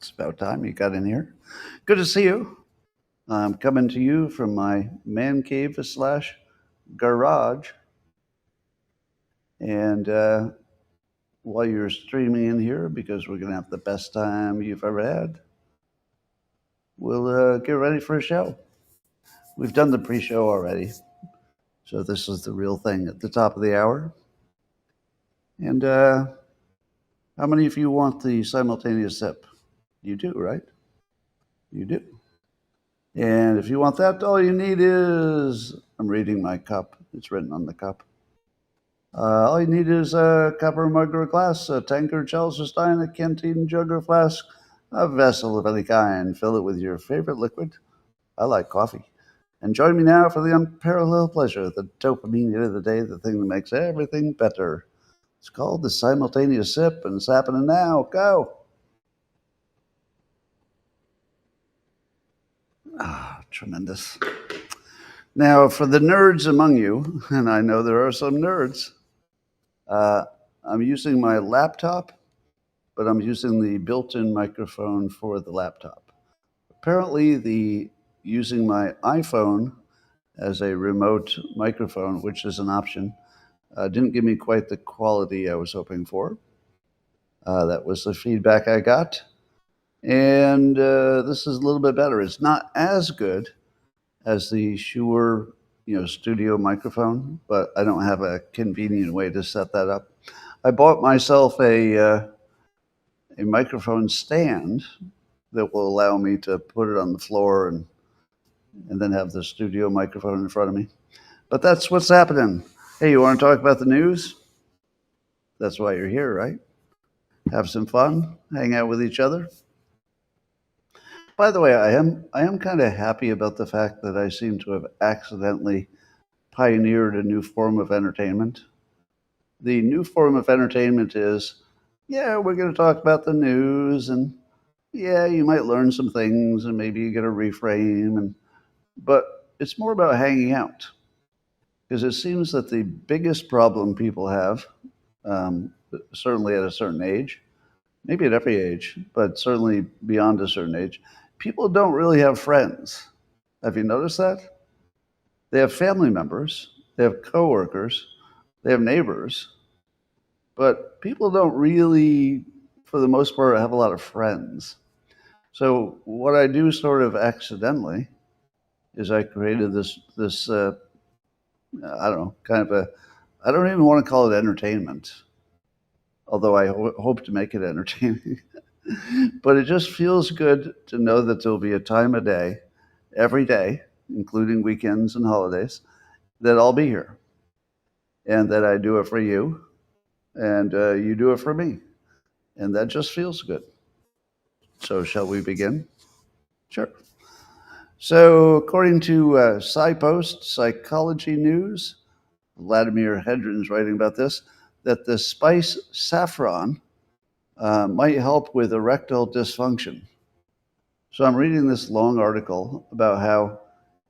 It's about time you got in here. Good to see you. I'm coming to you from my man cave slash garage. And while you're streaming in here, because we're going to have the best time you've ever had, we'll get ready for a show. We've done the pre-show already. So this is the real thing at the top of the hour. And how many of you want the simultaneous sip? You do, right? You do. And if you want that, all you need is, I'm reading my cup. It's written on the cup. All you need is a cup or mug or a glass, a tankard, chalice or stein, a canteen, jug or flask, a vessel of any kind. Fill it with your favorite liquid. I like coffee. And join me now for the unparalleled pleasure, the dopamine hit of the day, the thing that makes everything better. It's called the simultaneous sip, and it's happening now. Go! Ah, tremendous. Now, for the nerds among you, and I know there are some nerds, I'm using my laptop, but I'm using the built-in microphone for the laptop. Apparently, using my iPhone as a remote microphone, which is an option, didn't give me quite the quality I was hoping for. That was the feedback I got. And this is a little bit better. It's not as good as the Shure, studio microphone, but I don't have a convenient way to set that up. I bought myself a microphone stand that will allow me to put it on the floor and then have the studio microphone in front of me. But that's what's happening. Hey, you want to talk about the news? That's why you're here, right? Have some fun, hang out with each other. By the way, I am kind of happy about the fact that I seem to have accidentally pioneered a new form of entertainment. The new form of entertainment is, yeah, we're going to talk about the news, and yeah, you might learn some things, and maybe you get a reframe, but it's more about hanging out. Because it seems that the biggest problem people have, certainly at a certain age, maybe at every age, but certainly beyond a certain age, people don't really have friends. Have you noticed that? They have family members, they have coworkers, they have neighbors, but people don't really, for the most part, have a lot of friends. So what I do sort of accidentally is I created this I don't know, kind of I don't even want to call it entertainment, although I hope to make it entertaining. But it just feels good to know that there'll be a time of day, every day, including weekends and holidays, that I'll be here. And that I do it for you, and you do it for me. And that just feels good. So shall we begin? Sure. So according to SciPost, Psychology News, Vladimir Hedron's writing about this, that the spice saffron might help with erectile dysfunction. So I'm reading this long article about how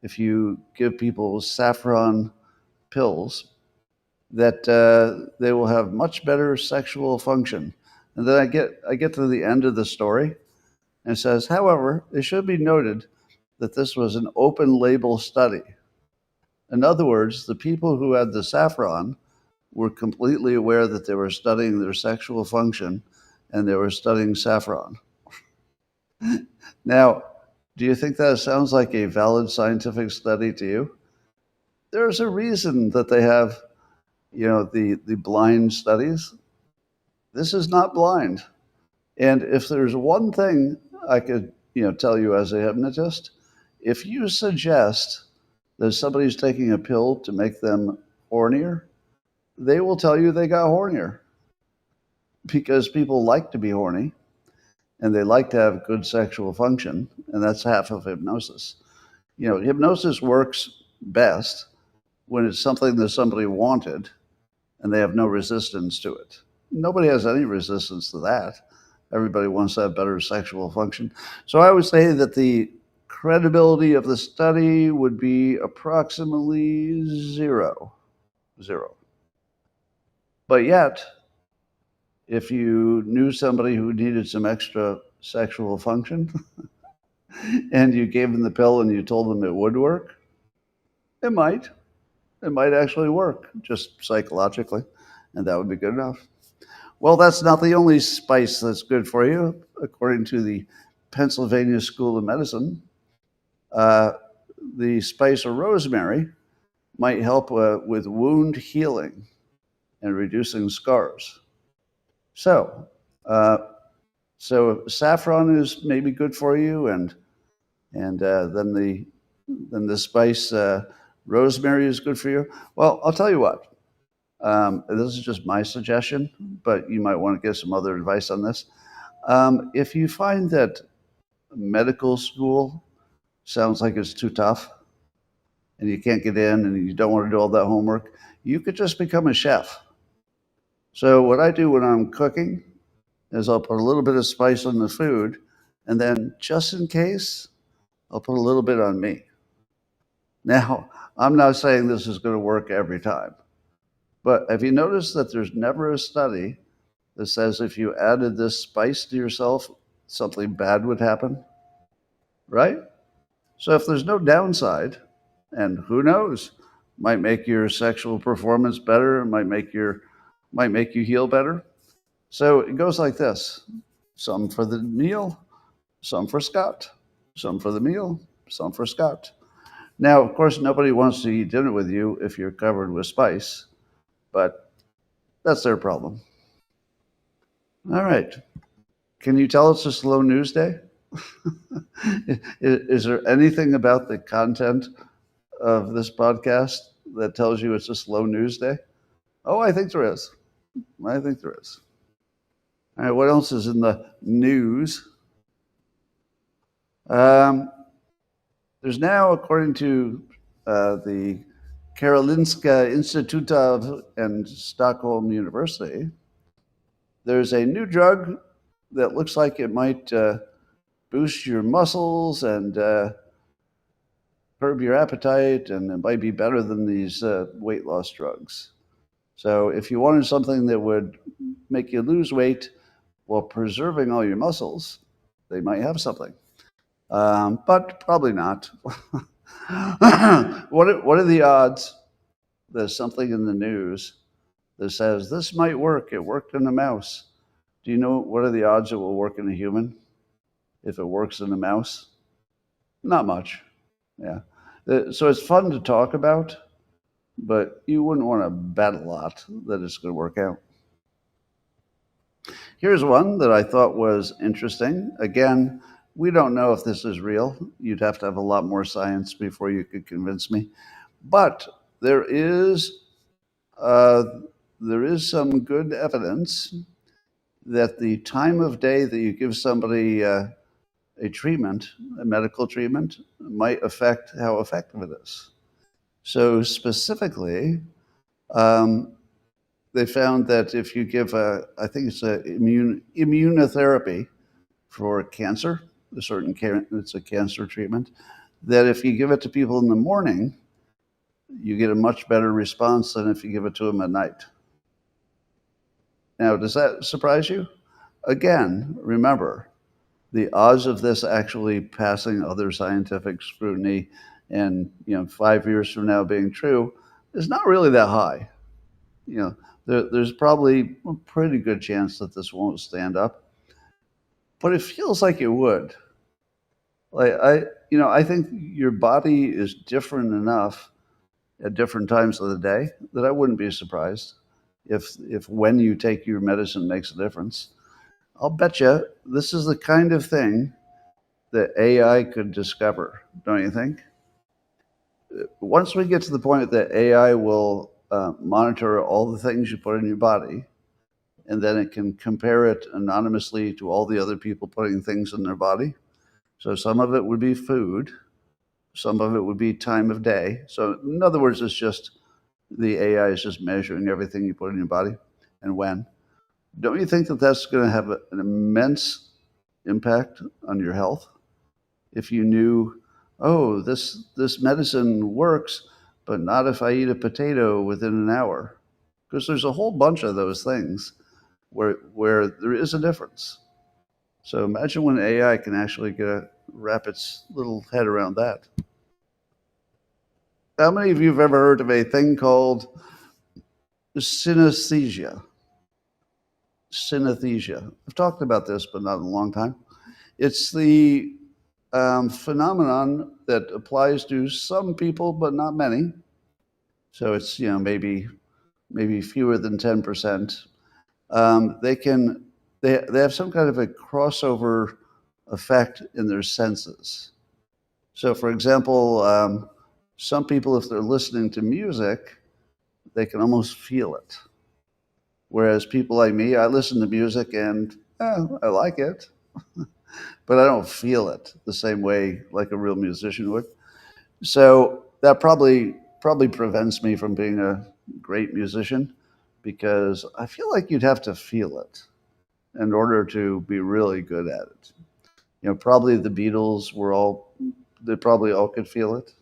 if you give people saffron pills, that they will have much better sexual function. And then I get to the end of the story, and it says, however, it should be noted that this was an open label study. In other words, the people who had the saffron were completely aware that they were studying their sexual function, and they were studying saffron. Now, do you think that sounds like a valid scientific study to you? There's a reason that they have, the blind studies. This is not blind. And if there's one thing I could, tell you as a hypnotist, if you suggest that somebody's taking a pill to make them hornier, they will tell you they got hornier. Because people like to be horny, and they like to have good sexual function, and that's half of hypnosis. Hypnosis works best when it's something that somebody wanted, and they have no resistance to it. Nobody has any resistance to that. Everybody wants to have better sexual function. So I would say that the credibility of the study would be approximately zero. But yet, if you knew somebody who needed some extra sexual function, and you gave them the pill and you told them it would work, it might. It might actually work, just psychologically, and that would be good enough. Well, that's not the only spice that's good for you. According to the Pennsylvania School of Medicine, uh, the spice of rosemary might help with wound healing and reducing scars. So, uh, so saffron is maybe good for you, and then the spice rosemary is good for you. Well, I'll tell you what. This is just my suggestion, but you might want to get some other advice on this. If you find that medical school sounds like it's too tough and you can't get in and you don't want to do all that homework, you could just become a chef. So what I do when I'm cooking is I'll put a little bit of spice on the food, and then just in case, I'll put a little bit on me. Now, I'm not saying this is going to work every time, but have you noticed that there's never a study that says if you added this spice to yourself, something bad would happen, right? So if there's no downside, and who knows, might make your sexual performance better, might make you heal better. So it goes like this: some for the meal, some for Scott, some for the meal, some for Scott. Now, of course, nobody wants to eat dinner with you if you're covered with spice, but that's their problem. All right. Can you tell it's a slow news day? Is there anything about the content of this podcast that tells you it's a slow news day? Oh, I think there is. I think there is. All right, what else is in the news? There's now, according to the Karolinska Institute and Stockholm University, there's a new drug that looks like it might boost your muscles and curb your appetite, and it might be better than these weight loss drugs. So if you wanted something that would make you lose weight while preserving all your muscles, they might have something. But probably not. What are the odds there's something in the news that says this might work? It worked in a mouse. Do you know what are the odds it will work in a human if it works in a mouse? Not much. Yeah. So it's fun to talk about, but you wouldn't want to bet a lot that it's going to work out. Here's one that I thought was interesting. Again, we don't know if this is real. You'd have to have a lot more science before you could convince me. But there is some good evidence that the time of day that you give somebody a treatment, a medical treatment, might affect how effective it is. So specifically, they found that if you give I think it's immunotherapy for cancer, it's a cancer treatment, that if you give it to people in the morning, you get a much better response than if you give it to them at night. Now, does that surprise you? Again, remember, the odds of this actually passing other scientific scrutiny and 5 years from now being true is not really that high. There's probably a pretty good chance that this won't stand up, but it feels like it would. I think your body is different enough at different times of the day that I wouldn't be surprised if when you take your medicine makes a difference. I'll bet you this is the kind of thing that AI could discover, don't you think? Once we get to the point that AI will monitor all the things you put in your body, and then it can compare it anonymously to all the other people putting things in their body. So some of it would be food, some of it would be time of day. So in other words, it's just the AI is just measuring everything you put in your body and when. Don't you think that that's going to have an immense impact on your health? If you knew, oh, this medicine works, but not if I eat a potato within an hour. Because there's a whole bunch of those things where there is a difference. So imagine when AI can actually wrap its little head around that. How many of you have ever heard of a thing called synesthesia? Synesthesia. I've talked about this, but not in a long time. It's the phenomenon that applies to some people, but not many. So it's maybe fewer than 10%. They have some kind of a crossover effect in their senses. So, for example, some people, if they're listening to music, they can almost feel it. Whereas people like me, I listen to music and I like it, but I don't feel it the same way like a real musician would. So that probably prevents me from being a great musician, because I feel like you'd have to feel it in order to be really good at it. Probably the Beatles they probably all could feel it.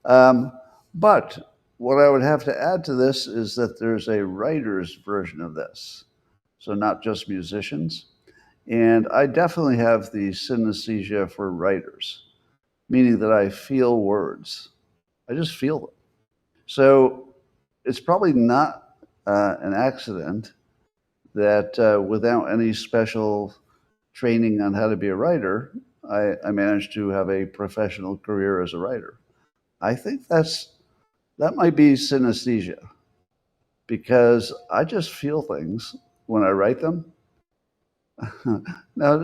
But what I would have to add to this is that there's a writer's version of this. So not just musicians. And I definitely have the synesthesia for writers, meaning that I feel words. I just feel them. So it's probably not an accident that without any special training on how to be a writer, I managed to have a professional career as a writer. I think that might be synesthesia, because I just feel things when I write them. Now,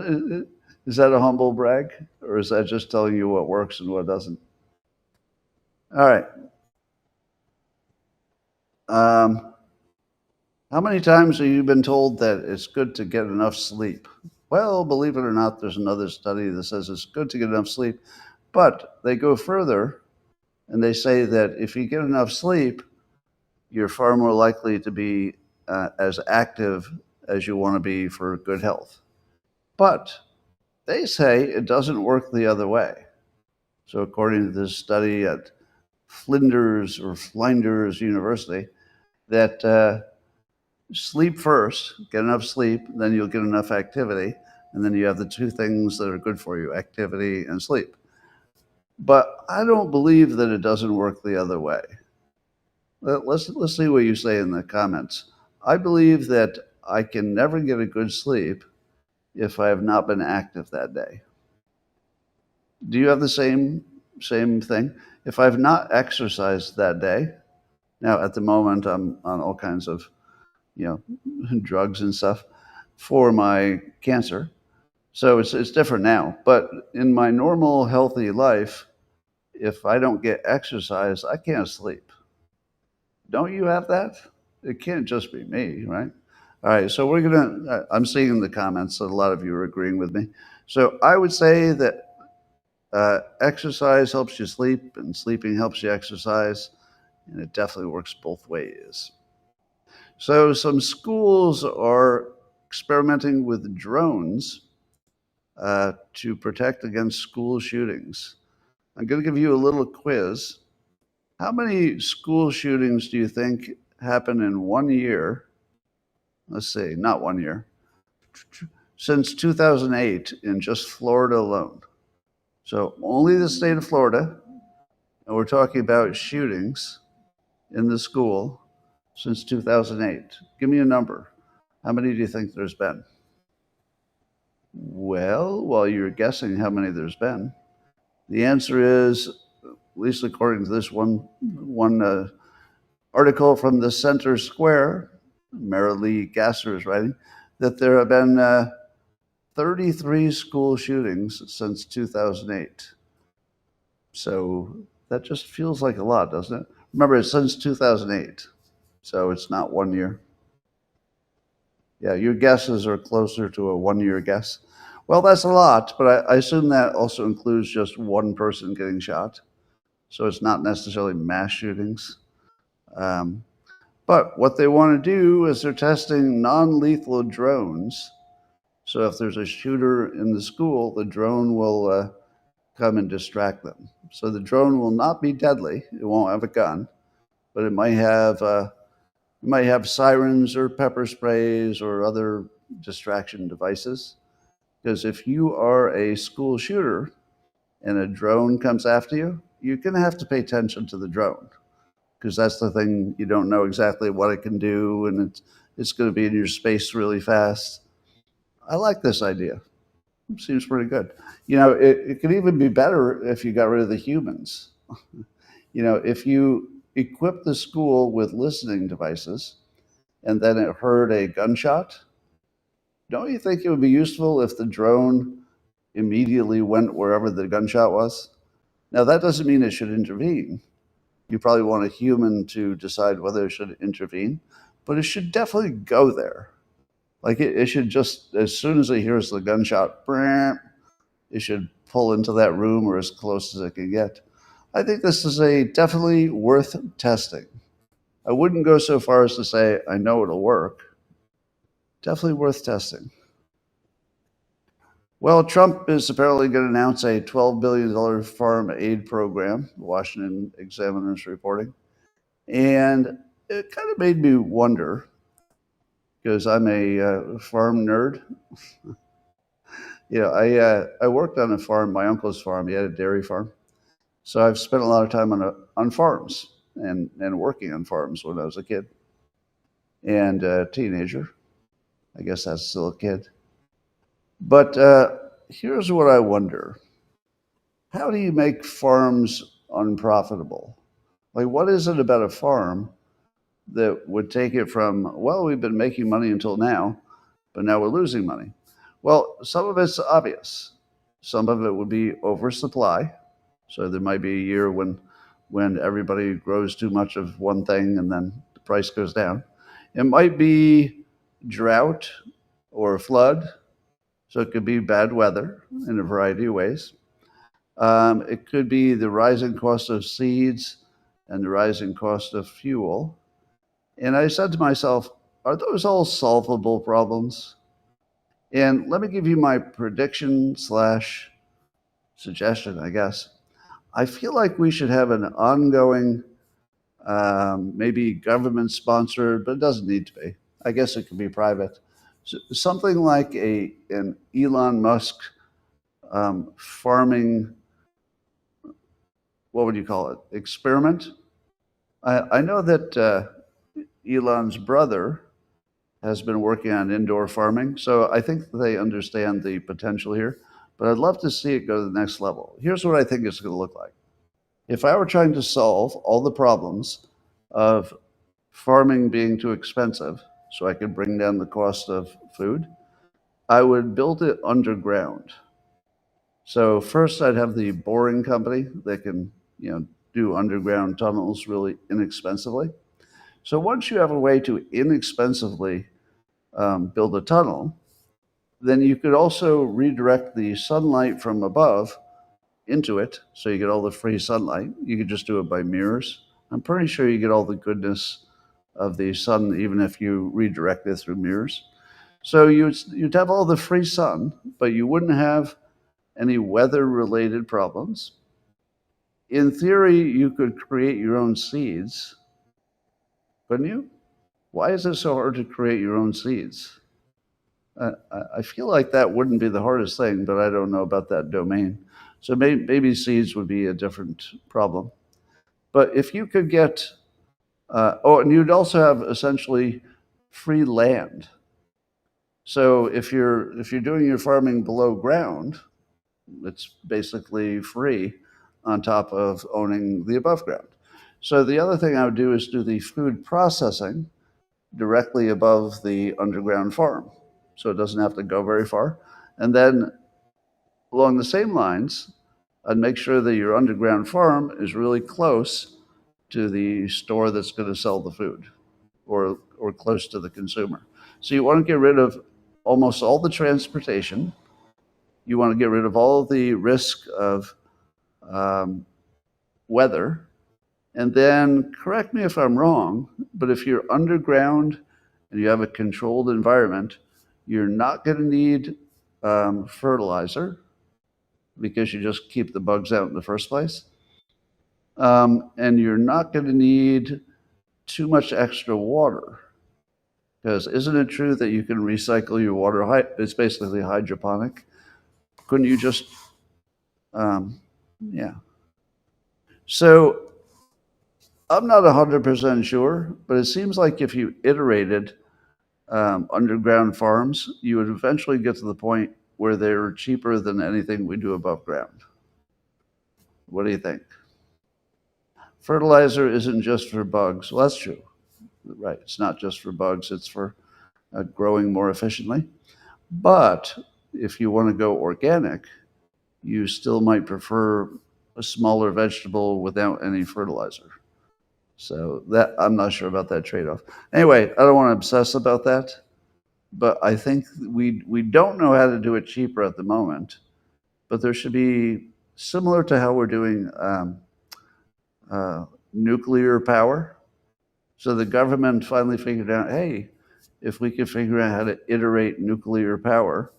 is that a humble brag, or is that just telling you what works and what doesn't? All right. How many times have you been told that it's good to get enough sleep? Well, believe it or not, there's another study that says it's good to get enough sleep, but they go further and they say that if you get enough sleep, you're far more likely to be as active as you want to be for good health. But they say it doesn't work the other way. So according to this study at Flinders University, that sleep first, get enough sleep, then you'll get enough activity, and then you have the two things that are good for you, activity and sleep. But I don't believe that it doesn't work the other way. Let's see what you say in the comments. I believe that I can never get a good sleep if I have not been active that day. Do you have the same thing? If I've not exercised that day, now at the moment I'm on all kinds of drugs and stuff for my cancer, so it's different now. But in my normal healthy life, if I don't get exercise, I can't sleep. Don't you have that? It can't just be me, right? All right, so I'm seeing in the comments that a lot of you are agreeing with me. So I would say that exercise helps you sleep, and sleeping helps you exercise, and it definitely works both ways. So some schools are experimenting with drones to protect against school shootings. I'm going to give you a little quiz. How many school shootings do you think happen in 1 year? Let's see, not 1 year. Since 2008 in just Florida alone. So only the state of Florida, and we're talking about shootings in the school since 2008. Give me a number. How many do you think there's been? Well, while you're guessing how many there's been, the answer is, at least according to this one article from the Center Square, Marilee Gasser is writing, that there have been 33 school shootings since 2008. So that just feels like a lot, doesn't it? Remember, it's since 2008, so it's not 1 year. Yeah, your guesses are closer to a 1 year guess. Well, that's a lot, but I assume that also includes just one person getting shot. So it's not necessarily mass shootings. But what they want to do is they're testing non-lethal drones. So if there's a shooter in the school, the drone will come and distract them. So the drone will not be deadly. It won't have a gun, but it might have sirens or pepper sprays or other distraction devices. Because if you are a school shooter and a drone comes after you, you're going to have to pay attention to the drone, because that's the thing. You don't know exactly what it can do, and it's going to be in your space really fast. I like this idea. It seems pretty good. It could even be better if you got rid of the humans. If you equip the school with listening devices and then it heard a gunshot, don't you think it would be useful if the drone immediately went wherever the gunshot was? Now, that doesn't mean it should intervene. You probably want a human to decide whether it should intervene, but it should definitely go there. Like it should just, as soon as it hears the gunshot, it should pull into that room or as close as it can get. I think this is definitely worth testing. I wouldn't go so far as to say I know it'll work. Definitely worth testing. Well, Trump is apparently going to announce a $12 billion farm aid program, Washington Examiner is reporting. And it kind of made me wonder, because I'm a farm nerd. I worked on a farm, my uncle's farm. He had a dairy farm. So I've spent a lot of time on farms and working on farms when I was a kid and a teenager. I guess that's still a kid. But here's what I wonder. How do you make farms unprofitable? Like, what is it about a farm that would take it from, well, we've been making money until now, but now we're losing money? Well, some of it's obvious. Some of it would be oversupply. So there might be a year when everybody grows too much of one thing and then the price goes down. It might be drought or flood. So it could be bad weather in a variety of ways. It could be the rising cost of seeds and the rising cost of fuel. And I said to myself, are those all solvable problems? And let me give you my prediction / suggestion, I guess. I feel like we should have an ongoing, maybe government sponsored, but it doesn't need to be. I guess it could be private. So something like an Elon Musk farming, what would you call it, experiment? I know that Elon's brother has been working on indoor farming, so I think they understand the potential here, but I'd love to see it go to the next level. Here's what I think it's going to look like. If I were trying to solve all the problems of farming being too expensive so I could bring down the cost of food, I would build it underground. So first I'd have the boring company that can, do underground tunnels really inexpensively. So once you have a way to inexpensively build a tunnel, then you could also redirect the sunlight from above into it, so you get all the free sunlight. You could just do it by mirrors. I'm pretty sure you get all the goodness of the sun even if you redirect it through mirrors. So you'd have all the free sun, but you wouldn't have any weather-related problems. In theory, you could create your own seeds, couldn't you? Why is it so hard to create your own seeds? I feel like that wouldn't be the hardest thing, but I don't know about that domain. So maybe seeds would be a different problem. But if you could get, and you'd also have essentially free land. So if you're doing your farming below ground, it's basically free on top of owning the above ground. So the other thing I would do is do the food processing directly above the underground farm, so it doesn't have to go very far. And then along the same lines, I'd make sure that your underground farm is really close to the store that's going to sell the food, or close to the consumer. So you want to get rid of almost all the transportation. You want to get rid of all the risk of weather. And then, correct me if I'm wrong, but if you're underground and you have a controlled environment, you're not going to need fertilizer, because you just keep the bugs out in the first place. And you're not going to need too much extra water, because isn't it true that you can recycle your water? It's basically hydroponic. Couldn't you just, yeah. So I'm not 100% sure, but it seems like if you iterated underground farms, you would eventually get to the point where they're cheaper than anything we do above ground. What do you think? Fertilizer isn't just for bugs. Well, that's true. Right. It's not just for bugs, it's for growing more efficiently. But if you want to go organic, you still might prefer a smaller vegetable without any fertilizer. So that I'm not sure about that trade-off. Anyway, I don't want to obsess about that, but I think we don't know how to do it cheaper at the moment. But there should be similar to how we're doing nuclear power. So the government finally figured out, hey, if we can figure out how to iterate nuclear power,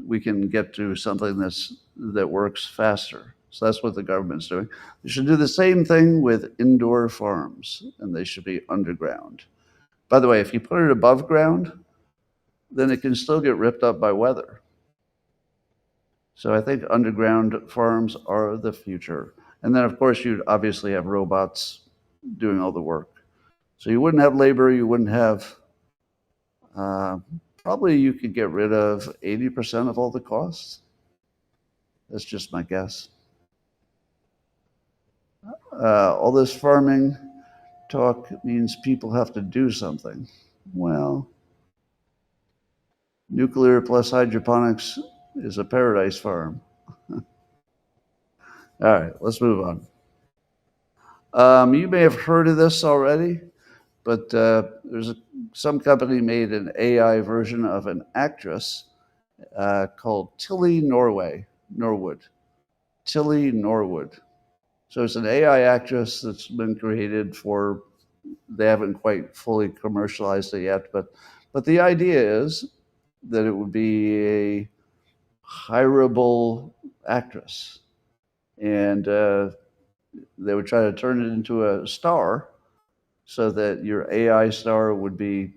we can get to something that works faster. So that's what the government's doing. They should do the same thing with indoor farms, and they should be underground. By the way, if you put it above ground, then it can still get ripped up by weather. So I think underground farms are the future. And then, of course, you'd obviously have robots doing all the work. So you wouldn't have labor, you wouldn't have, probably you could get rid of 80% of all the costs. That's just my guess. All this farming talk means people have to do something. Well, nuclear plus hydroponics is a paradise farm. All right, let's move on. You may have heard of this already, but there's some company made an AI version of an actress called Tilly Norwood. Tilly Norwood. So it's an AI actress that's been created for, they haven't quite fully commercialized it yet, but the idea is that it would be a hireable actress. And they would try to turn it into a star so that your AI star would be,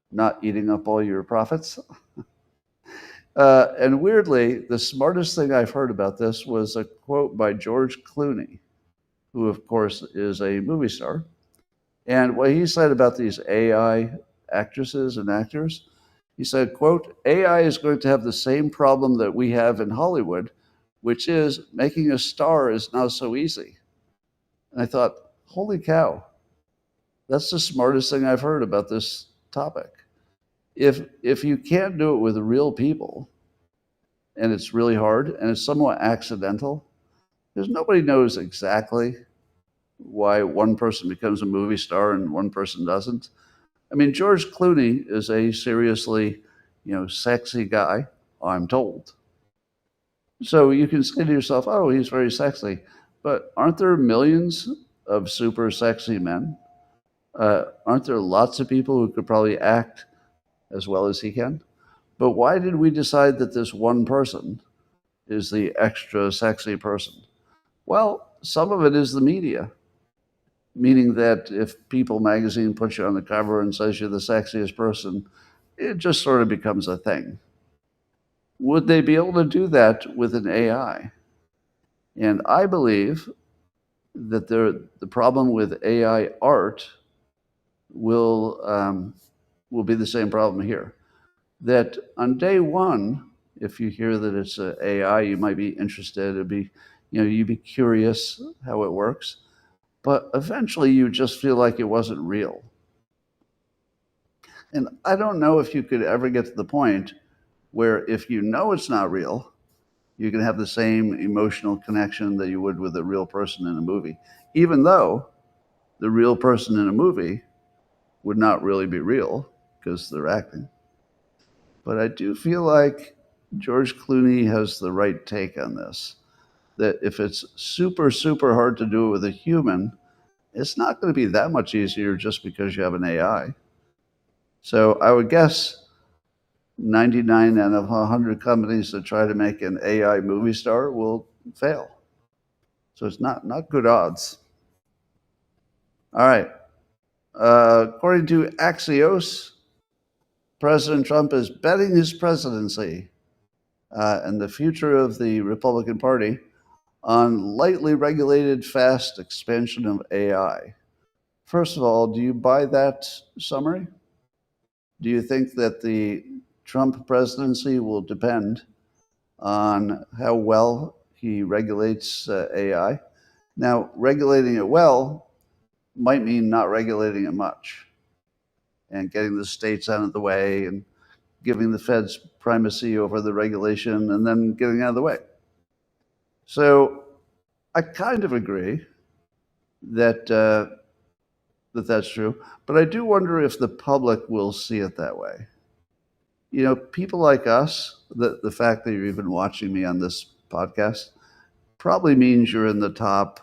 not eating up all your profits. And weirdly, the smartest thing I've heard about this was a quote by George Clooney, who, of course, is a movie star. And what he said about these AI actresses and actors, he said, quote, AI is going to have the same problem that we have in Hollywood, which is making a star is now so easy. And I thought, holy cow, that's the smartest thing I've heard about this topic. If you can't do it with real people, and it's really hard, and it's somewhat accidental, because nobody knows exactly why one person becomes a movie star and one person doesn't. I mean, George Clooney is a seriously, sexy guy, I'm told. So you can say to yourself, oh, he's very sexy. But aren't there millions of super sexy men? Aren't there lots of people who could probably act as well as he can? But why did we decide that this one person is the extra sexy person? Well, some of it is the media, meaning that if People magazine puts you on the cover and says you're the sexiest person, it just sort of becomes a thing. Would they be able to do that with an AI? And I believe that the problem with AI art will be the same problem here. That on day one, if you hear that it's an AI, you might be interested. It'd be, you'd be curious how it works. But eventually you just feel like it wasn't real. And I don't know if you could ever get to the point where if you know it's not real, you can have the same emotional connection that you would with a real person in a movie, even though the real person in a movie would not really be real because they're acting. But I do feel like George Clooney has the right take on this, that if it's super, super hard to do it with a human, it's not going to be that much easier just because you have an AI. So I would guess 99 out of 100 companies that try to make an AI movie star will fail. So it's not good odds. All right. According to Axios, President Trump is betting his presidency and the future of the Republican Party on lightly regulated, fast expansion of AI. First of all, do you buy that summary? Do you think that the Trump presidency will depend on how well he regulates AI? Now, regulating it well might mean not regulating it much and getting the states out of the way and giving the feds primacy over the regulation and then getting out of the way. So I kind of agree that that's true, but I do wonder if the public will see it that way. You know, people like us, the fact that you're even watching me on this podcast probably means you're in the top,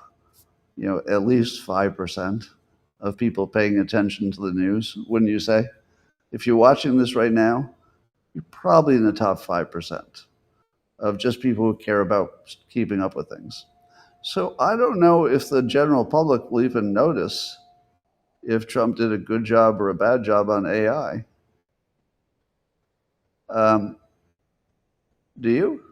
at least 5% of people paying attention to the news, wouldn't you say? If you're watching this right now, you're probably in the top 5% of just people who care about keeping up with things. So I don't know if the general public will even notice if Trump did a good job or a bad job on AI. Do you?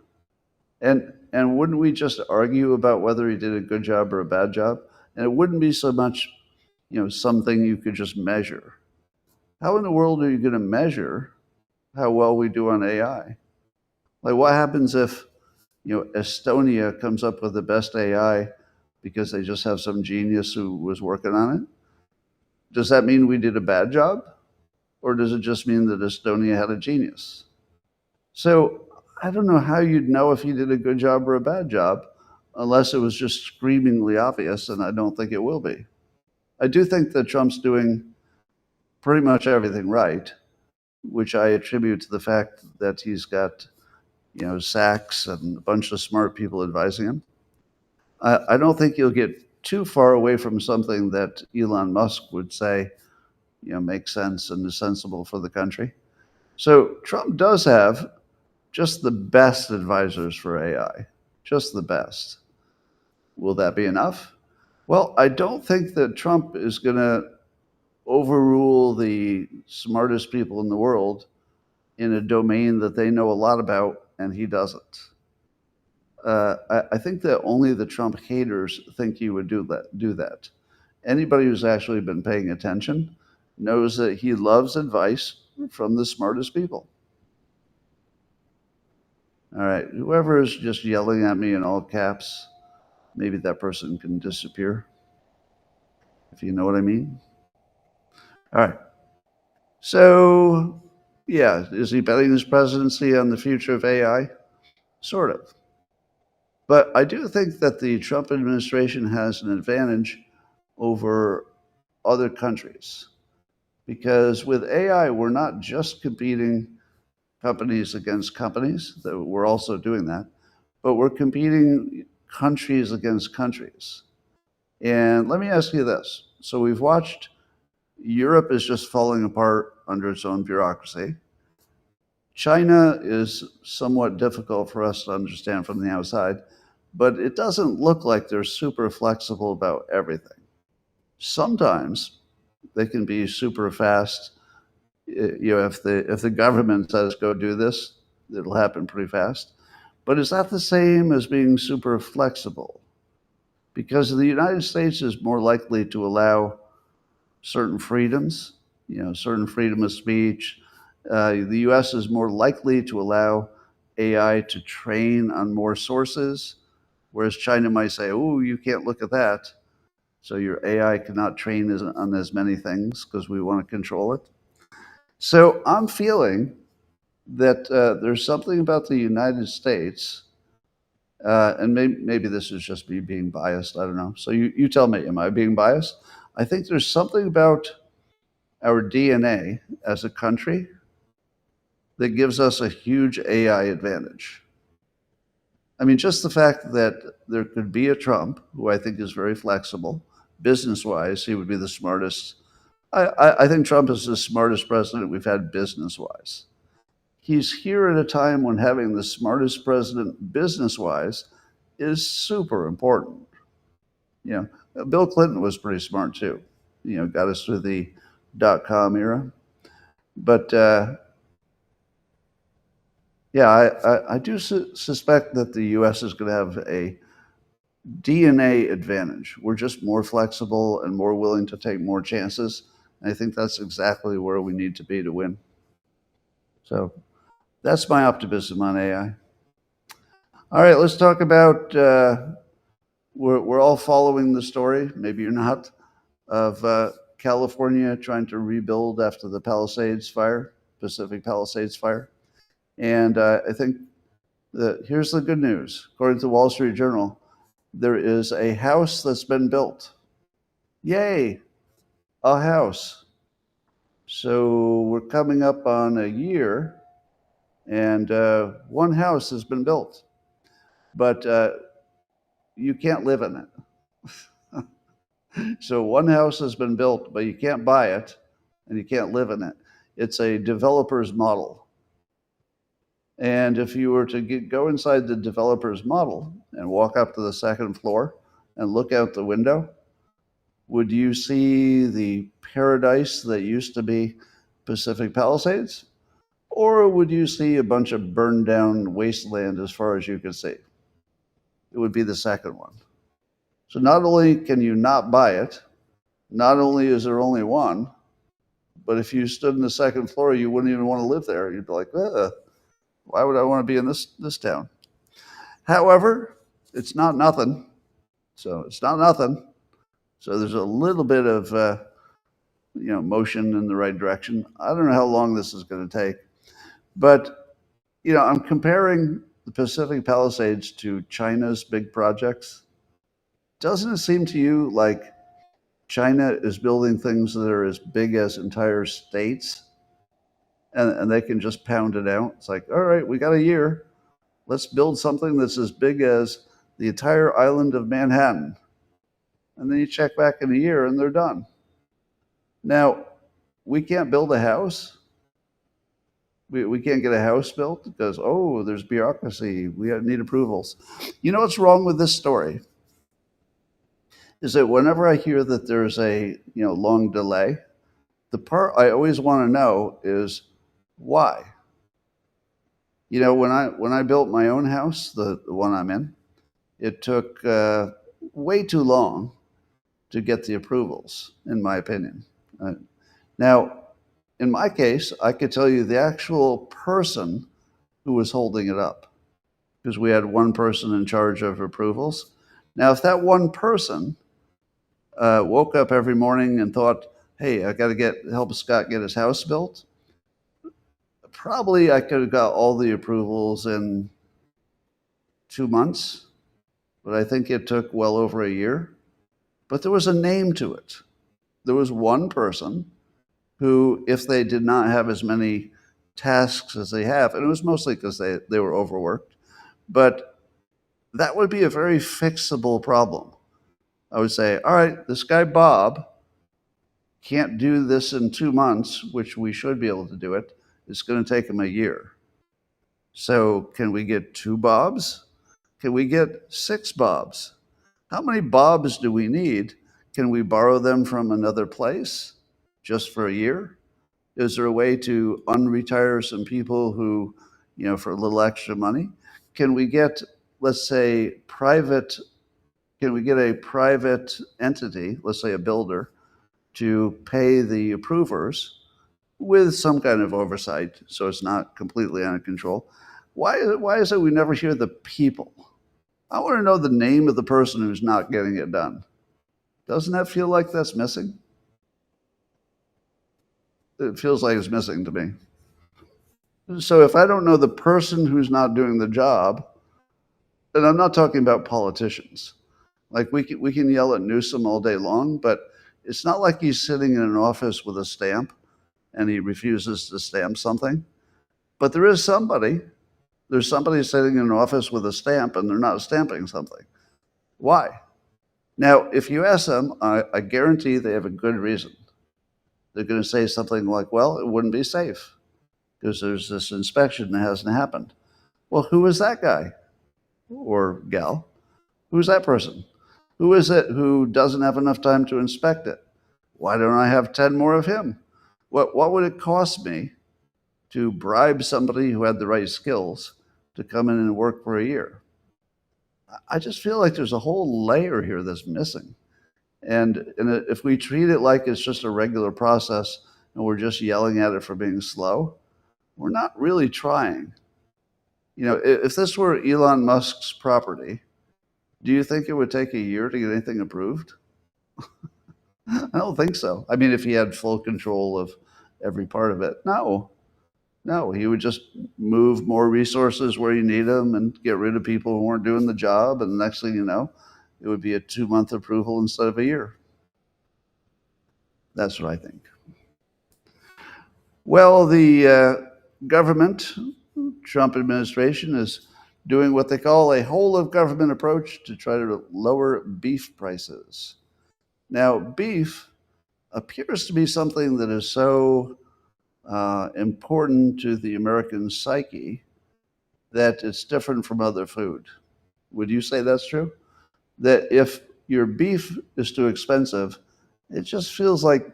And wouldn't we just argue about whether he did a good job or a bad job? And it wouldn't be so much, something you could just measure. How in the world are you going to measure how well we do on AI? Like, what happens if, Estonia comes up with the best AI because they just have some genius who was working on it? Does that mean we did a bad job? Or does it just mean that Estonia had a genius? So I don't know how you'd know if he did a good job or a bad job unless it was just screamingly obvious, and I don't think it will be. I do think that Trump's doing pretty much everything right, which I attribute to the fact that he's got, Sachs and a bunch of smart people advising him. I don't think you'll get too far away from something that Elon Musk would say, makes sense and is sensible for the country. So Trump does have just the best advisors for AI, just the best. Will that be enough? Well, I don't think that Trump is going to overrule the smartest people in the world in a domain that they know a lot about and he doesn't. I think that only the Trump haters think he would do that. Anybody who's actually been paying attention knows that he loves advice from the smartest people. All right, whoever is just yelling at me in all caps, maybe that person can disappear, if you know what I mean. All right. So, yeah, is he betting his presidency on the future of AI? Sort of. But I do think that the Trump administration has an advantage over other countries because with AI, we're not just competing companies against companies, though we're also doing that, but we're competing countries against countries. And let me ask you this. So we've watched Europe is just falling apart under its own bureaucracy. China is somewhat difficult for us to understand from the outside, but it doesn't look like they're super flexible about everything. Sometimes they can be super fast. If the government says go do this, it'll happen pretty fast. But is that the same as being super flexible? Because the United States is more likely to allow certain freedoms, certain freedom of speech. The US is more likely to allow AI to train on more sources, whereas China might say, oh, you can't look at that. So your AI cannot train on as many things because we want to control it. So I'm feeling that there's something about the United States, and maybe this is just me being biased, I don't know. So you tell me, am I being biased? I think there's something about our DNA as a country that gives us a huge AI advantage. I mean, just the fact that there could be a Trump, who I think is very flexible, business-wise, he would be the smartest. I think Trump is the smartest president we've had business-wise. He's here at a time when having the smartest president business-wise is super important. Bill Clinton was pretty smart too. Got us through the dot-com era. But Yeah, I do suspect that the U.S. is going to have a DNA advantage. We're just more flexible and more willing to take more chances. And I think that's exactly where we need to be to win. So that's my optimism on AI. All right, let's talk about. We're all following the story. Maybe you're not, of California trying to rebuild after the Palisades fire, Pacific Palisades fire. And I think that here's the good news. According to the Wall Street Journal, there is a house that's been built. Yay, a house. So we're coming up on a year, and one house has been built. But you can't live in it. So one house has been built, but you can't buy it and you can't live in it. It's a developer's model. And if you were to go inside the developer's model and walk up to the second floor and look out the window, would you see the paradise that used to be Pacific Palisades? Or would you see a bunch of burned down wasteland as far as you could see? It would be the second one. So not only can you not buy it, not only is there only one, but if you stood in the second floor, you wouldn't even want to live there. You'd be like, why would I want to be in this town? However, it's not nothing. So it's not nothing. So there's a little bit of motion in the right direction. I don't know how long this is going to take, but I'm comparing the Pacific Palisades to China's big projects. Doesn't it seem to you like China is building things that are as big as entire states, and they can just pound it out? It's like, all right, we got a year. Let's build something that's as big as the entire island of Manhattan. And then you check back in a year and they're done. Now, we can't build a house. We can't get a house built because, there's bureaucracy. We need approvals. You know what's wrong with this story? Is that whenever I hear that there's a long delay, the part I always want to know is why. When I built my own house, the one I'm in, it took way too long to get the approvals, in my opinion. Now, in my case, I could tell you the actual person who was holding it up, because we had one person in charge of approvals. Now, if that one person woke up every morning and thought, hey, I got to help Scott get his house built, probably I could have got all the approvals in 2 months, but I think it took well over a year. But there was a name to it. There was one person who, if they did not have as many tasks as they have, and it was mostly because they were overworked, but that would be a very fixable problem. I would say, all right, this guy Bob can't do this in 2 months, which we should be able to do it. It's going to take him a year. So can we get 2 Bobs? Can we get 6 Bobs? How many Bobs do we need? Can we borrow them from another place just for a year? Is there a way to unretire some people who, for a little extra money? Can we get, let's say, can we get a private entity, let's say a builder, to pay the approvers with some kind of oversight so it's not completely out of control? Why is it we never hear the people? I want to know the name of the person who's not getting it done. Doesn't that feel like that's missing? It feels like it's missing to me. So if I don't know the person who's not doing the job, and I'm not talking about politicians. Like we can yell at Newsom all day long, but it's not like he's sitting in an office with a stamp and he refuses to stamp something. But there's somebody sitting in an office with a stamp and they're not stamping something. Why? Now, if you ask them, I guarantee they have a good reason. They're going to say something like, well, it wouldn't be safe because there's this inspection that hasn't happened. Well, who is that guy or gal? Who's that person? Who is it who doesn't have enough time to inspect it? Why don't I have 10 more of him? What would it cost me to bribe somebody who had the right skills to come in and work for a year. I just feel like there's a whole layer here that's missing. And if we treat it like it's just a regular process and we're just yelling at it for being slow, we're not really trying. If this were Elon Musk's property, do you think it would take a year to get anything approved? I don't think so. I mean, if he had full control of every part of it, no, he would just move more resources where you need them and get rid of people who weren't doing the job. And the next thing you know, it would be a 2-month approval instead of a year. That's what I think. Well, the government, Trump administration, is doing what they call a whole of government approach to try to lower beef prices. Now, beef appears to be something that is so important to the American psyche that it's different from other food. Would you say that's true? That if your beef is too expensive, it just feels like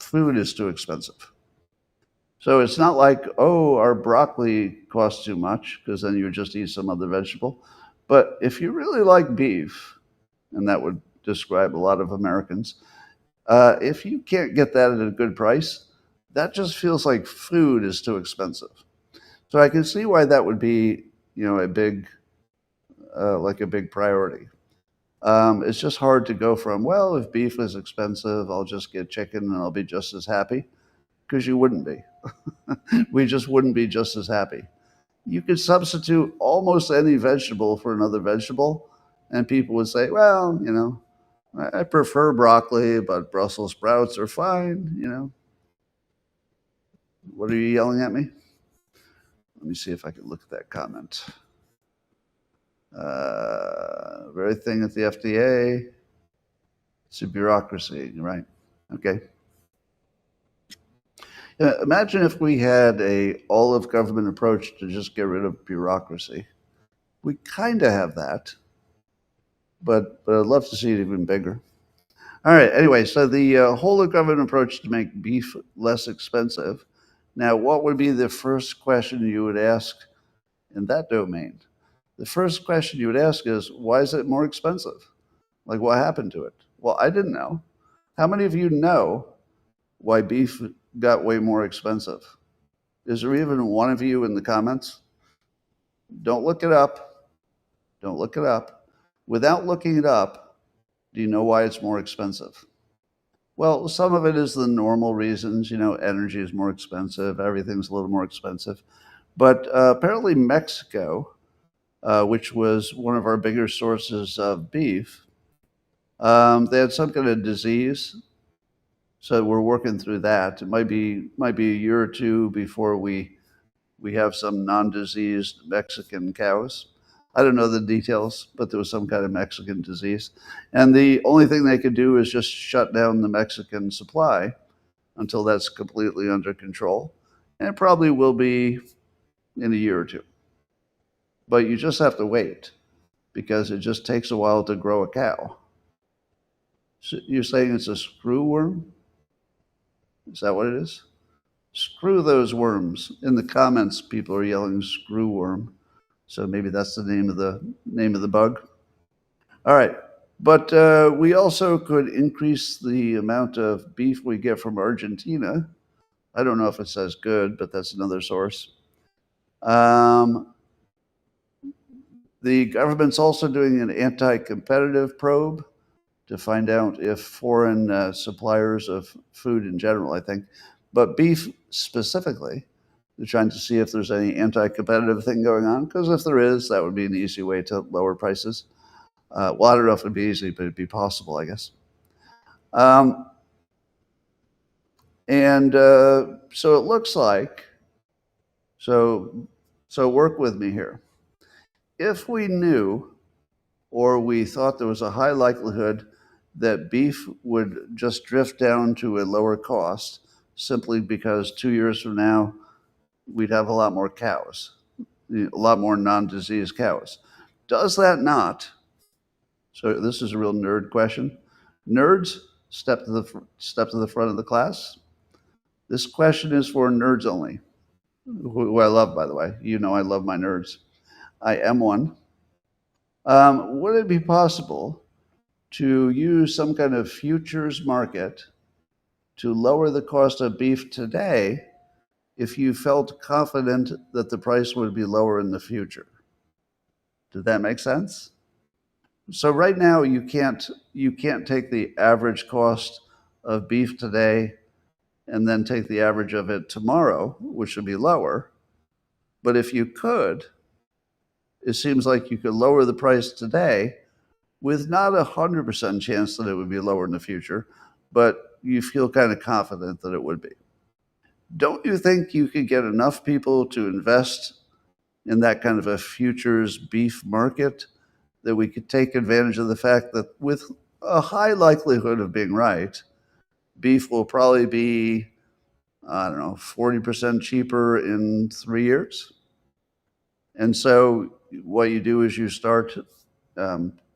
food is too expensive. So it's not like, oh, our broccoli costs too much, because then you would just eat some other vegetable. But if you really like beef, and that would describe a lot of Americans, if you can't get that at a good price, that just feels like food is too expensive. So I can see why that would be, a big priority. It's just hard to go from, well, if beef is expensive, I'll just get chicken and I'll be just as happy, because you wouldn't be. We just wouldn't be just as happy. You could substitute almost any vegetable for another vegetable, and people would say, well, I prefer broccoli, but Brussels sprouts are fine. What are you yelling at me? Let me see if I can look at that comment. Very thing at the FDA. It's a bureaucracy, right? Okay. Imagine if we had a all of government approach to just get rid of bureaucracy. We kind of have that, but I'd love to see it even bigger. All right. Anyway, so the whole of government approach to make beef less expensive. Now, what would be the first question you would ask in that domain? The first question you would ask is, why is it more expensive? Like, what happened to it? Well, I didn't know. How many of you know why beef got way more expensive? Is there even one of you in the comments? Don't look it up. Don't look it up. Without looking it up, do you know why it's more expensive? Well, some of it is the normal reasons. Energy is more expensive. Everything's a little more expensive. But apparently Mexico, which was one of our bigger sources of beef, they had some kind of disease. So we're working through that. It might be a year or two before we have some non-diseased Mexican cows. I don't know the details, but there was some kind of Mexican disease. And the only thing they could do is just shut down the Mexican supply until that's completely under control. And it probably will be in a year or two. But you just have to wait, because it just takes a while to grow a cow. So you're saying it's a screw worm? Is that what it is? Screw those worms. In the comments, people are yelling screw worm. So maybe that's the name of the bug. All right. But we also could increase the amount of beef we get from Argentina. I don't know if it says good, but that's another source. The government's also doing an anti-competitive probe to find out if foreign suppliers of food in general, I think, but beef specifically, they're trying to see if there's any anti-competitive thing going on, because if there is, that would be an easy way to lower prices. Well, I don't know if it'd be easy, but it'd be possible, I guess. So it looks like, so work with me here. If we knew, or we thought there was a high likelihood that beef would just drift down to a lower cost simply because 2 years from now, we'd have a lot more cows, a lot more non-diseased cows. Does that not? So this is a real nerd question. Nerds, step to the front of the class. This question is for nerds only. who I love, by the way. You know I love my nerds. I am one. Would it be possible to use some kind of futures market to lower the cost of beef today if you felt confident that the price would be lower in the future? Did that make sense? So right now you can't take the average cost of beef today and then take the average of it tomorrow, which would be lower. But if you could, it seems like you could lower the price today with not 100% chance that it would be lower in the future, but you feel kind of confident that it would be. Don't you think you could get enough people to invest in that kind of a futures beef market that we could take advantage of the fact that, with a high likelihood of being right, beef will probably be, I don't know, 40% cheaper in 3 years? And so what you do is you start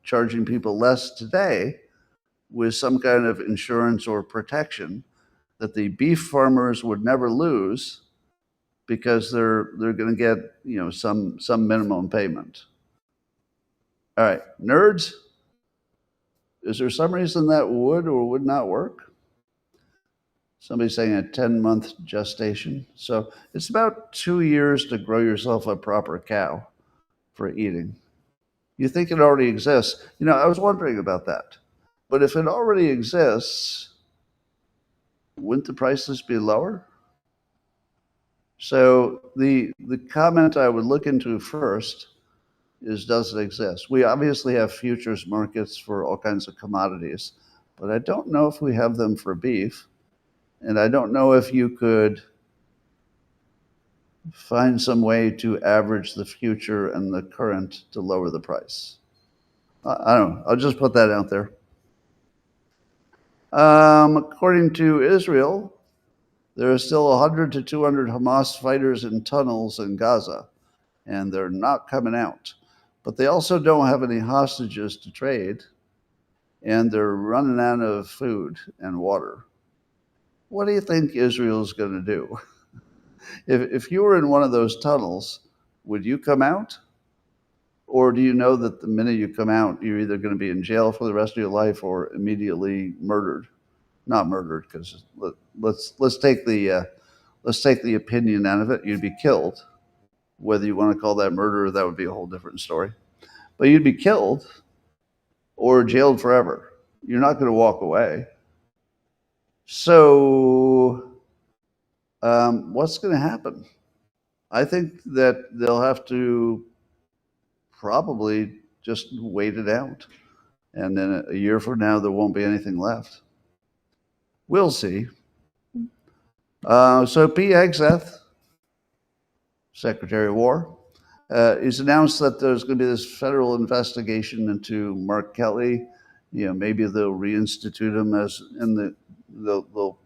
charging people less today with some kind of insurance or protection that the beef farmers would never lose, because they're going to get some minimum payment. All right, nerds, is there some reason that would or would not work? Somebody's saying a 10-month gestation. So it's about 2 years to grow yourself a proper cow for eating. You think it already exists. I was wondering about that. But if it already exists, wouldn't the prices be lower? So the comment I would look into first is, does it exist? We obviously have futures markets for all kinds of commodities, but I don't know if we have them for beef. And I don't know if you could find some way to average the future and the current to lower the price. I don't know. I'll just put that out there. According to Israel, there are still 100 to 200 Hamas fighters in tunnels in Gaza, and they're not coming out. But they also don't have any hostages to trade, and they're running out of food and water. What do you think Israel's going to do? If you were in one of those tunnels, would you come out? Or do you know that the minute you come out, you're either going to be in jail for the rest of your life or immediately murdered? Not murdered, because let's take the opinion out of it. You'd be killed. Whether you want to call that murder, that would be a whole different story. But you'd be killed or jailed forever. You're not going to walk away. So what's going to happen? I think that they'll have to probably just wait it out. And then a year from now, there won't be anything left. We'll see. So Pete Hegseth, Secretary of War, he's announced that there's going to be this federal investigation into Mark Kelly. Maybe they'll reinstitute him they'll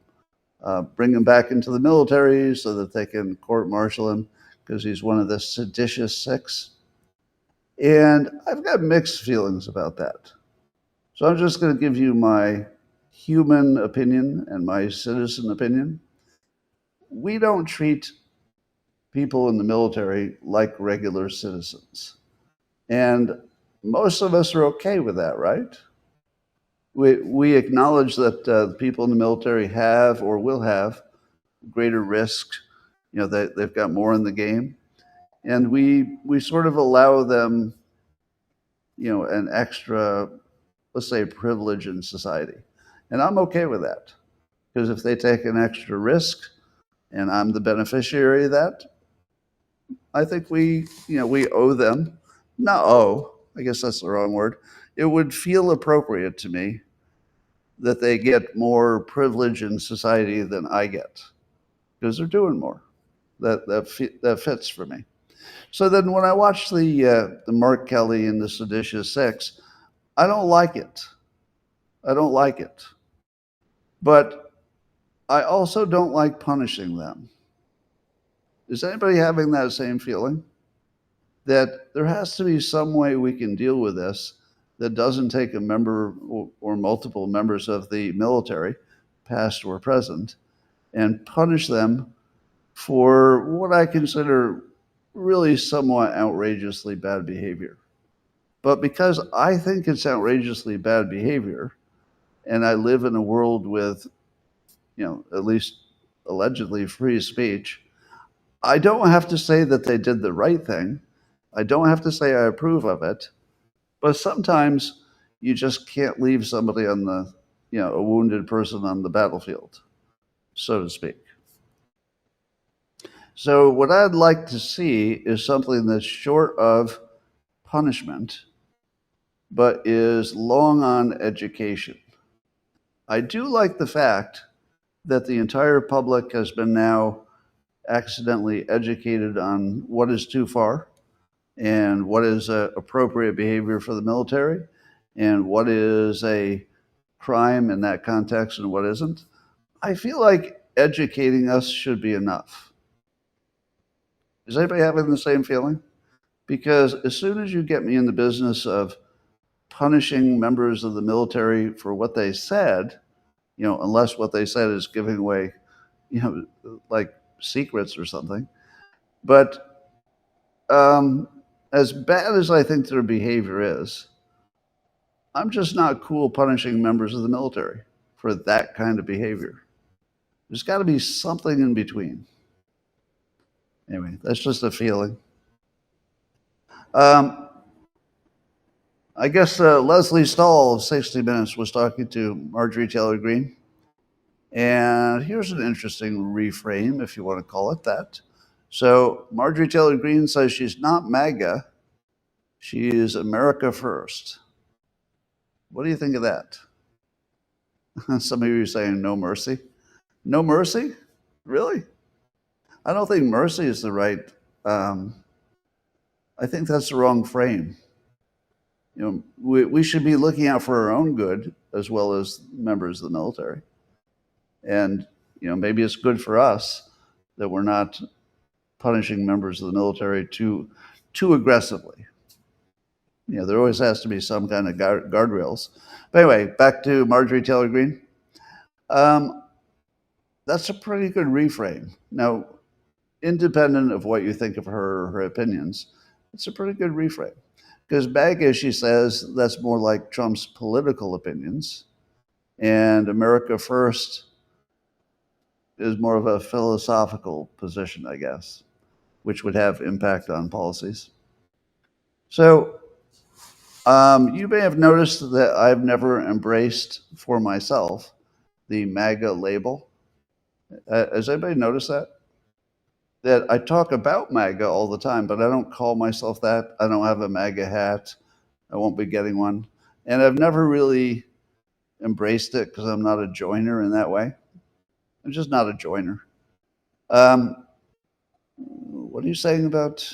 bring him back into the military so that they can court-martial him because he's one of the seditious six. And I've got mixed feelings about that. So I'm just going to give you my human opinion and my citizen opinion. We don't treat people in the military like regular citizens. And most of us are okay with that, right? We acknowledge that people in the military have or will have greater risk. They've got more in the game. And we sort of allow them, an extra, let's say, privilege in society. And I'm okay with that. Because if they take an extra risk and I'm the beneficiary of that, I think we owe them. Not owe, I guess that's the wrong word. It would feel appropriate to me that they get more privilege in society than I get, because they're doing more. That fits for me. So then when I watch the Mark Kelly and the Seditious Six, I don't like it. But I also don't like punishing them. Is anybody having that same feeling? That there has to be some way we can deal with this that doesn't take a member or multiple members of the military, past or present, and punish them for what I consider really somewhat outrageously bad behavior. But because I think it's outrageously bad behavior, and I live in a world with, at least allegedly free speech, I don't have to say that they did the right thing. I don't have to say I approve of it. But sometimes you just can't leave somebody on a wounded person on the battlefield, so to speak. So, what I'd like to see is something that's short of punishment, but is long on education. I do like the fact that the entire public has been now accidentally educated on what is too far and what is appropriate behavior for the military and what is a crime in that context and what isn't. I feel like educating us should be enough. Is anybody having the same feeling? Because as soon as you get me in the business of punishing members of the military for what they said, unless what they said is giving away, like secrets or something. But as bad as I think their behavior is, I'm just not cool punishing members of the military for that kind of behavior. There's got to be something in between. Anyway, that's just a feeling. I guess Leslie Stahl of 60 Minutes was talking to Marjorie Taylor Greene. And here's an interesting reframe, if you want to call it that. So Marjorie Taylor Greene says she's not MAGA, she is America First. What do you think of that? Some of you are saying no mercy. No mercy? Really? I don't think mercy is the right. I think that's the wrong frame. We should be looking out for our own good as well as members of the military. And maybe it's good for us that we're not punishing members of the military too aggressively. There always has to be some kind of guardrails. But anyway, back to Marjorie Taylor Greene. That's a pretty good reframe. Now, independent of what you think of her or her opinions, it's a pretty good reframe. Because MAGA, she says, that's more like Trump's political opinions. And America First is more of a philosophical position, I guess, which would have impact on policies. So you may have noticed that I've never embraced for myself the MAGA label. Has anybody noticed that? That I talk about MAGA all the time, but I don't call myself that. I don't have a MAGA hat. I won't be getting one. And I've never really embraced it because I'm not a joiner in that way. I'm just not a joiner. What are you saying about?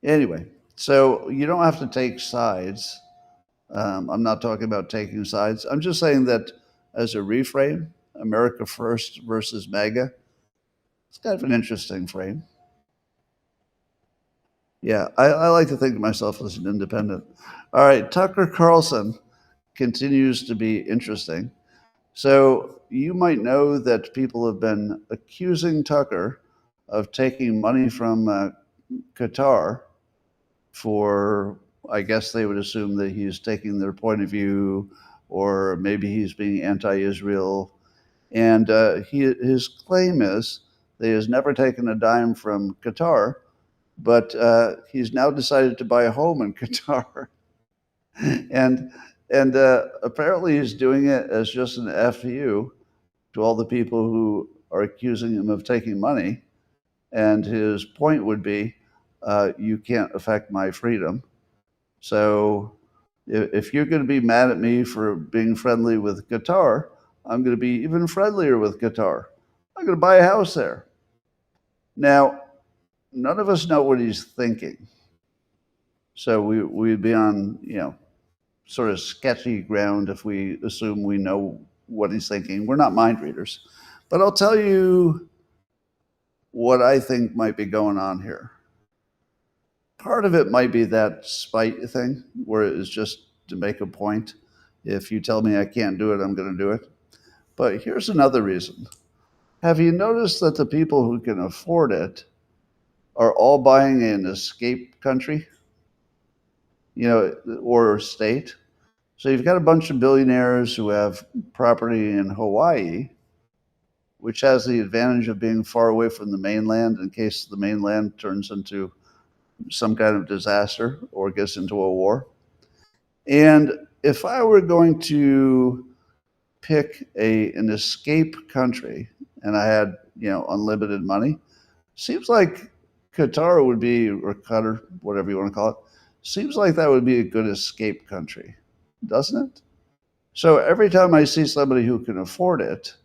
Anyway, so you don't have to take sides. I'm not talking about taking sides. I'm just saying that as a reframe, America First versus MAGA, it's kind of an interesting frame. Yeah, I like to think of myself as an independent. All right, Tucker Carlson continues to be interesting. So you might know that people have been accusing Tucker of taking money from Qatar for, I guess they would assume that he's taking their point of view, or maybe he's being anti-Israel. And his claim is that he has never taken a dime from Qatar, but he's now decided to buy a home in Qatar. and apparently he's doing it as just an FU to all the people who are accusing him of taking money. And his point would be, you can't affect my freedom. So if you're going to be mad at me for being friendly with Qatar, I'm going to be even friendlier with Qatar. I'm going to buy a house there. Now, none of us know what he's thinking. So we'd be on, sort of sketchy ground if we assume we know what he's thinking. We're not mind readers. But I'll tell you what I think might be going on here. Part of it might be that spite thing, where it is just to make a point. If you tell me I can't do it, I'm going to do it. But here's another reason. Have you noticed that the people who can afford it are all buying an escape country, or state? So you've got a bunch of billionaires who have property in Hawaii, which has the advantage of being far away from the mainland in case the mainland turns into some kind of disaster or gets into a war. And if I were going to pick an escape country and I had, unlimited money, seems like Qatar would be, or Qatar, whatever you want to call it, seems like that would be a good escape country, doesn't it? So every time I see somebody who can afford it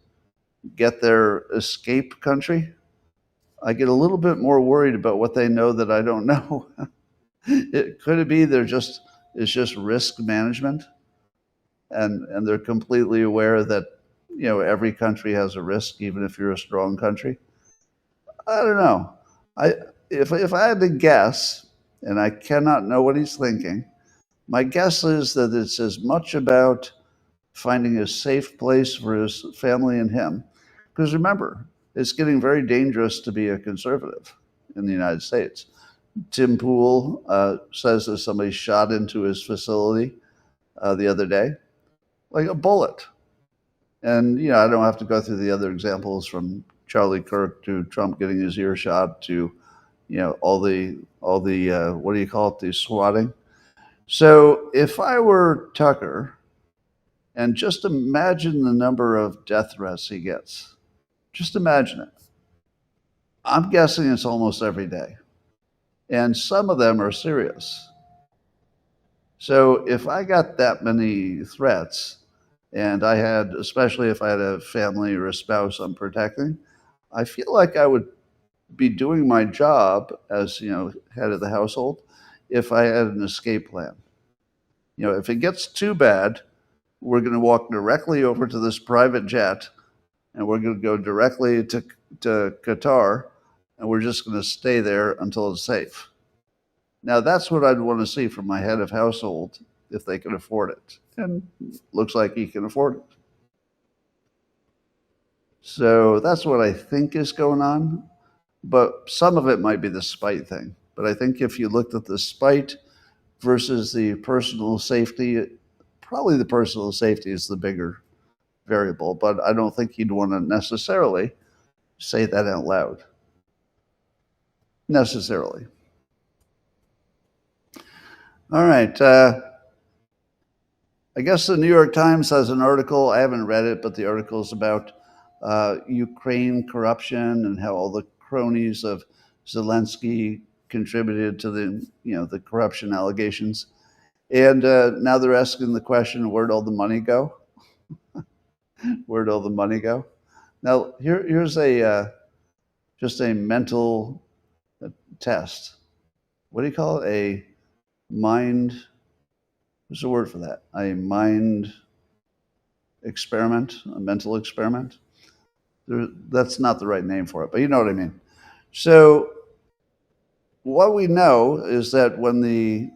get their escape country, I get a little bit more worried about what they know that I don't know. Could it be it's just risk management, and they're completely aware that every country has a risk, even if you're a strong country? I don't know. If I had to guess, and I cannot know what he's thinking, my guess is that it's as much about finding a safe place for his family and him. Because remember, it's getting very dangerous to be a conservative in the United States. Tim Pool says that somebody shot into his facility the other day, like a bullet. And, I don't have to go through the other examples from Charlie Kirk to Trump getting his ear shot to, all the what do you call it, the swatting. So if I were Tucker, and just imagine the number of death threats he gets, just imagine it. I'm guessing it's almost every day. And some of them are serious. So if I got that many threats, and I had, especially if I had a family or a spouse I'm protecting, I feel like I would be doing my job as, head of the household if I had an escape plan. If it gets too bad, we're going to walk directly over to this private jet, and we're going to go directly to Qatar, and we're just going to stay there until it's safe. Now, that's what I'd want to see from my head of household if they can afford it. And looks like he can afford it. So that's what I think is going on. But some of it might be the spite thing. But I think if you looked at the spite versus the personal safety, probably the personal safety is the bigger variable. But I don't think you'd want to necessarily say that out loud. Necessarily. All right. I guess the New York Times has an article. I haven't read it, but the article is about Ukraine corruption and how all the cronies of Zelensky contributed to the corruption allegations. And now they're asking the question, where'd all the money go? Where'd all the money go? Now, here's just a mental test. What do you call it? A mind, what's the word for that? A mind experiment, a mental experiment. That's not the right name for it, but you know what I mean. So what we know is that when the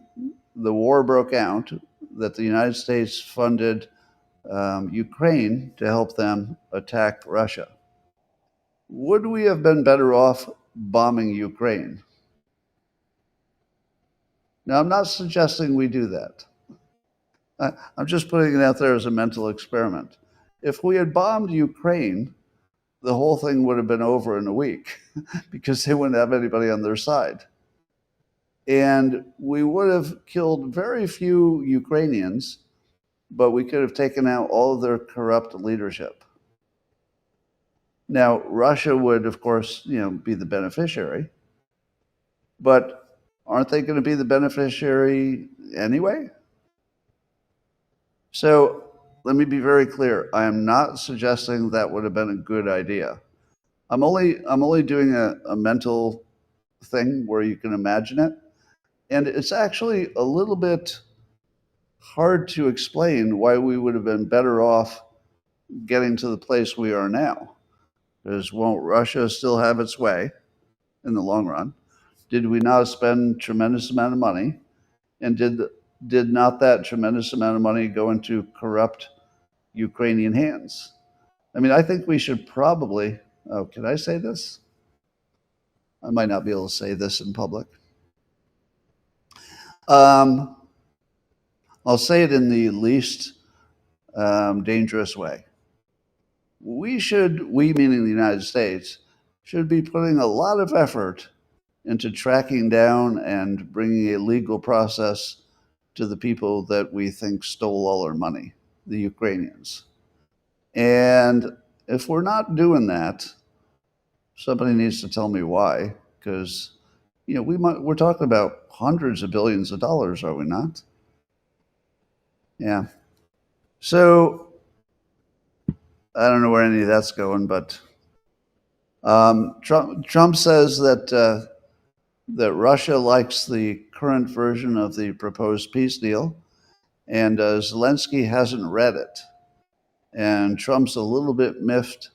war broke out, that the United States funded Ukraine to help them attack Russia. Would we have been better off bombing Ukraine? Now, I'm not suggesting we do that. I'm just putting it out there as a mental experiment. If we had bombed Ukraine, the whole thing would have been over in a week because they wouldn't have anybody on their side. And we would have killed very few Ukrainians, but we could have taken out all of their corrupt leadership. Now, Russia would, of course, be the beneficiary, but aren't they going to be the beneficiary anyway? So let me be very clear. I am not suggesting that would have been a good idea. I'm only doing a mental thing where you can imagine it. And it's actually a little bit hard to explain why we would have been better off getting to the place we are now. Because won't Russia still have its way in the long run? Did we not spend a tremendous amount of money? And did not that tremendous amount of money go into corrupt Ukrainian hands? I mean, I think we should probably, oh, can I say this? I might not be able to say this in public. I'll say it in the least dangerous way. We meaning the United States, should be putting a lot of effort into tracking down and bringing a legal process to the people that we think stole all our money, the Ukrainians. And if we're not doing that, somebody needs to tell me why, because we're talking about hundreds of billions of dollars, are we not? Yeah. So I don't know where any of that's going, but Trump says that Russia likes the current version of the proposed peace deal, and Zelensky hasn't read it. And Trump's a little bit miffed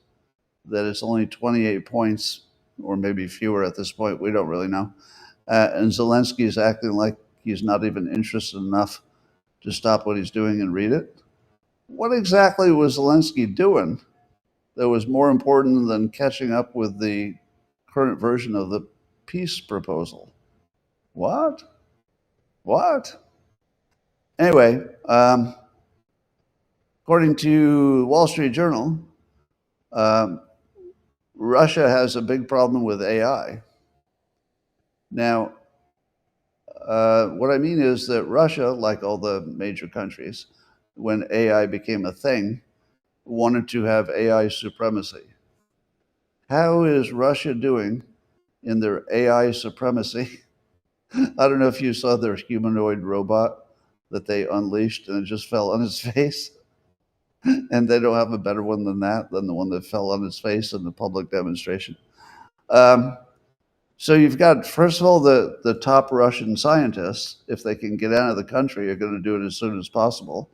that it's only 28 points, or maybe fewer at this point. We don't really know. And Zelensky is acting like he's not even interested enough to stop what he's doing and read it. What exactly was Zelensky doing that was more important than catching up with the current version of the peace proposal? What? Anyway, according to Wall Street Journal, Russia has a big problem with AI. Now, what I mean is that Russia, like all the major countries, when AI became a thing, wanted to have AI supremacy. How is Russia doing in their AI supremacy? I don't know if you saw their humanoid robot that they unleashed and it just fell on his face. And they don't have a better one than the one that fell on his face in the public demonstration. So you've got, first of all, the top Russian scientists, if they can get out of the country, are going to do it as soon as possible.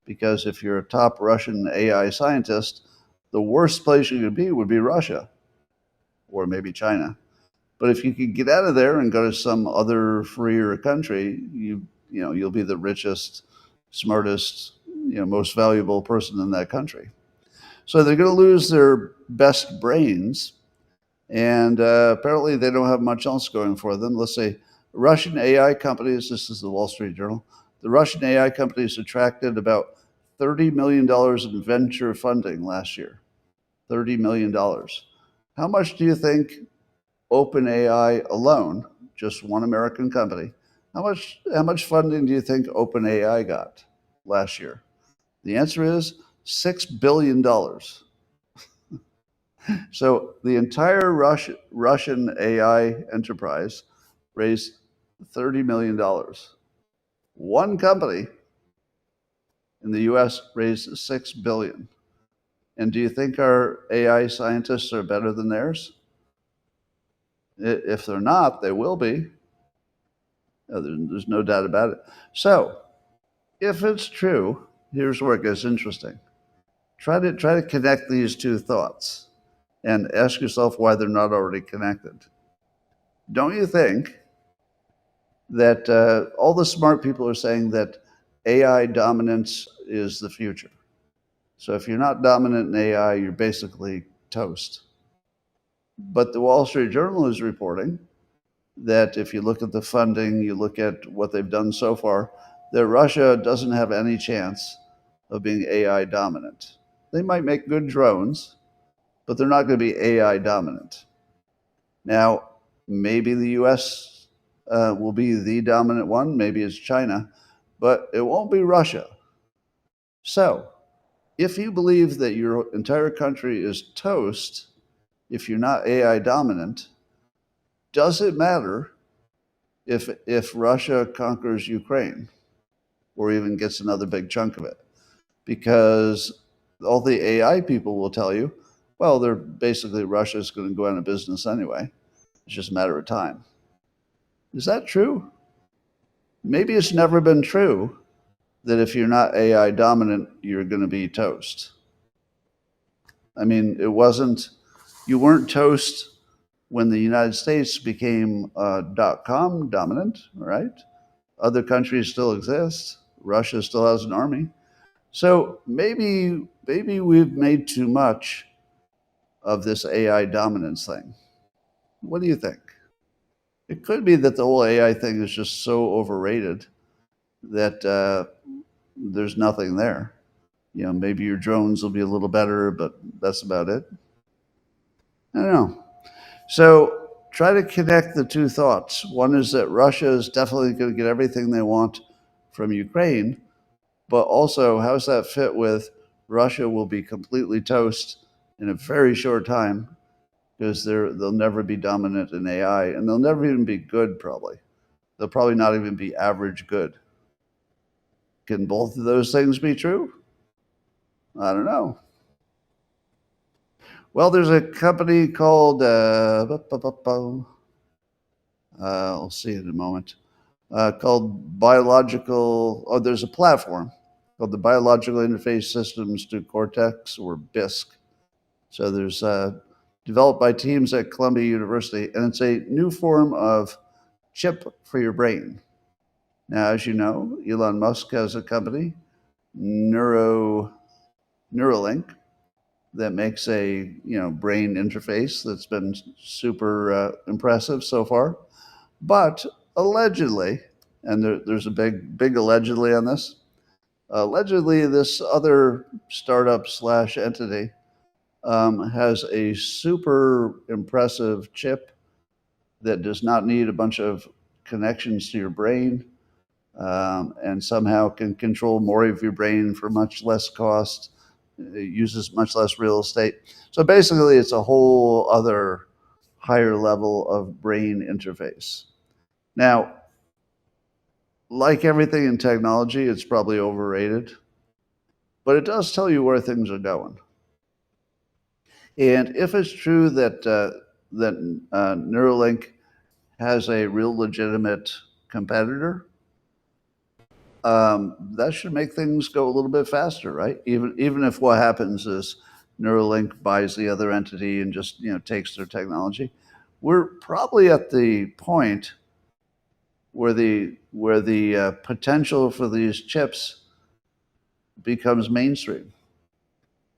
Because if you're a top Russian AI scientist, the worst place you could be would be Russia or maybe China. But if you could get out of there and go to some other freer country, you'll be the richest, smartest, most valuable person in that country. So they're going to lose their best brains, and apparently they don't have much else going for them. Let's say Russian AI companies, this is the Wall Street Journal, the Russian AI companies attracted about $30 million in venture funding last year. $30 million. How much do you think OpenAI alone, just one American company, how much funding do you think OpenAI got last year? The answer is $6 billion. So the entire Russian AI enterprise raised $30 million. One company in the US raised $6 billion. And do you think our AI scientists are better than theirs? If they're not, they will be. There's no doubt about it. So, if it's true, here's where it gets interesting. Try to connect these two thoughts and ask yourself why they're not already connected. Don't you think that all the smart people are saying that AI dominance is the future? So if you're not dominant in AI, you're basically toast. But the Wall Street Journal is reporting that if you look at the funding, you look at what they've done so far, that Russia doesn't have any chance of being AI dominant. They might make good drones, but they're not going to be AI dominant. Now, maybe the US will be the dominant one, maybe it's China, but it won't be Russia. So, if you believe that your entire country is toast, if you're not AI dominant, does it matter if Russia conquers Ukraine or even gets another big chunk of it? Because all the AI people will tell you, well, they're basically Russia's going to go out of business anyway. It's just a matter of time. Is that true? Maybe it's never been true that if you're not AI dominant, you're going to be toast. I mean, you weren't toast when the United States became .com dominant, right? Other countries still exist. Russia still has an army. So maybe we've made too much of this AI dominance thing. What do you think? It could be that the whole AI thing is just so overrated that there's nothing there. Maybe your drones will be a little better, but that's about it. I don't know. So try to connect the two thoughts. One is that Russia is definitely going to get everything they want from Ukraine, but also how does that fit with Russia will be completely toast in a very short time because they'll never be dominant in AI, and they'll never even be good. Probably they'll probably not even be average good. Can both of those things be true? I don't know. Well, there's a company called I'll see it in a moment. Called Biological. Oh, there's a platform called the Biological Interface Systems to Cortex, or BISC. So there's developed by teams at Columbia University, and it's a new form of chip for your brain. Now, as you know, Elon Musk has a company, Neuralink, that makes a brain interface that's been super impressive so far. But allegedly, and there's a big allegedly on this. Allegedly, this other startup slash entity has a super impressive chip that does not need a bunch of connections to your brain, and somehow can control more of your brain for much less cost. It uses much less real estate. So basically, it's a whole other higher level of brain interface. Now, like everything in technology, it's probably overrated, but it does tell you where things are going. And if it's true that Neuralink has a real legitimate competitor, that should make things go a little bit faster, right? Even if what happens is Neuralink buys the other entity and just takes their technology, we're probably at the point where the potential for these chips becomes mainstream.